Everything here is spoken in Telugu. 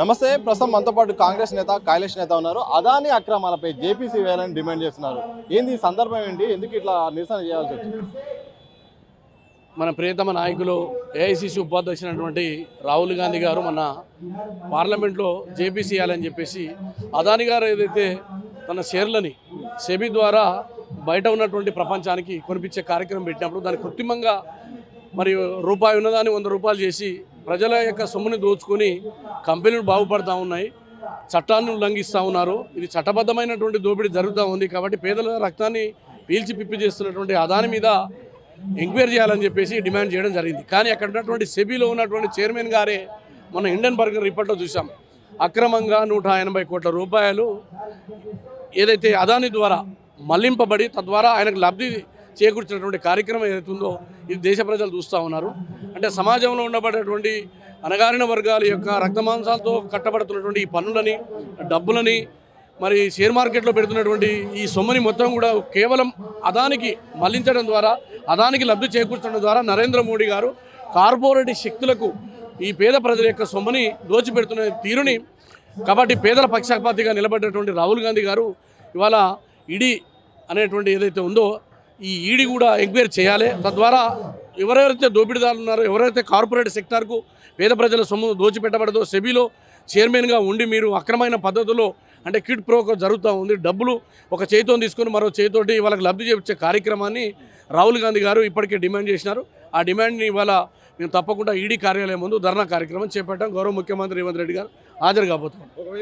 నమస్తే. ప్రస్తుతం మనతో పాటు కాంగ్రెస్ నేత కైలేష్ నేత ఉన్నారు. అదాని అక్రమాలపై జేపీసీ వేయాలని డిమాండ్ చేస్తున్నారు. ఏంది ఈ సందర్భం ఏంటి? ఎందుకు ఇట్లా నిరసన చేయాల్సి వచ్చింది? మన ప్రియతమ నాయకులు ఏఐసిసి ఉపాధ్యక్షునటువంటి రాహుల్ గాంధీ గారు మన పార్లమెంట్లో జేపీసీ చేయాలని చెప్పేసి అదాని గారు ఏదైతే తన షేర్లని సెబీ ద్వారా బయట ఉన్నటువంటి ప్రపంచానికి కొనిపించే కార్యక్రమం పెట్టినప్పుడు దాన్ని కృత్రిమంగా మరియు రూపాయి ఉన్నదాన్ని 100 రూపాయలు చేసి ప్రజల యొక్క సొమ్ముని దోచుకొని కంపెనీలు బాగుపడుతూ ఉన్నాయి, చట్టాన్ని ఉల్లంఘిస్తూ ఉన్నారు. ఇది చట్టబద్ధమైనటువంటి దోపిడీ జరుగుతూ ఉంది. కాబట్టి పేదల రక్తాన్ని పీల్చి పిప్పి చేస్తున్నటువంటి అదాని మీద ఎంక్వైరీ చేయాలని చెప్పేసి డిమాండ్ చేయడం జరిగింది. కానీ అక్కడ ఉన్నటువంటి సెబీలో ఉన్నటువంటి చైర్మన్ గారే మన ఇండియన్ బర్గర్ రిపోర్ట్లో చూసాం, అక్రమంగా 180 కోట్ల రూపాయలు ఏదైతే అదాని ద్వారా మళ్లింపబడి తద్వారా ఆయనకు లబ్ధి చేకూర్చినటువంటి కార్యక్రమం ఏదైతే ఉందో ఇది దేశ ప్రజలు చూస్తూ ఉన్నారు. అంటే సమాజంలో ఉండబడేటువంటి అణగారిన వర్గాల యొక్క రక్తమాంసాలతో కట్టబడుతున్నటువంటి ఈ పన్నులని, డబ్బులని, మరి షేర్ మార్కెట్లో పెడుతున్నటువంటి ఈ సొమ్ముని మొత్తం కూడా కేవలం అదానికి మళ్లించడం ద్వారా, అదానికి లబ్ధి చేకూర్చడం ద్వారా నరేంద్ర మోడీ గారు కార్పొరేట్ శక్తులకు ఈ పేద ప్రజల యొక్క సొమ్ముని దోచిపెడుతున్న తీరుని కాబట్టి పేదల పక్షపాతిగా నిలబడ్డటువంటి రాహుల్ గాంధీ గారు ఇవాళ ఈడీ అనేటువంటి ఏదైతే ఉందో ఈ ఈడీ కూడా ఎంక్వైరీ చేయాలి. తద్వారా ఎవరెవరైతే దోపిడీదారులు ఉన్నారో, ఎవరైతే కార్పొరేట్ సెక్టార్కు పేద ప్రజల సొమ్ము దోచిపెట్టబడదో సెబీలో చైర్మన్గా ఉండి మీరు అక్రమైన పద్ధతిలో అంటే కిడ్ ప్రోకో జరుగుతూ ఉంది, డబ్బులు ఒక చేతితో తీసుకొని మరో చేతితోటి వాళ్ళకి లబ్ధి చేయించే కార్యక్రమాన్ని రాహుల్ గాంధీ గారు ఇప్పటికే డిమాండ్ చేసినారు. ఆ డిమాండ్ని ఇవాళ మేము తప్పకుండా ఈడీ కార్యాలయం ముందు ధర్నా కార్యక్రమం చేపట్టాం. గౌరవ ముఖ్యమంత్రి రేవంత్ రెడ్డి గారు హాజరు కాబోతున్నారు.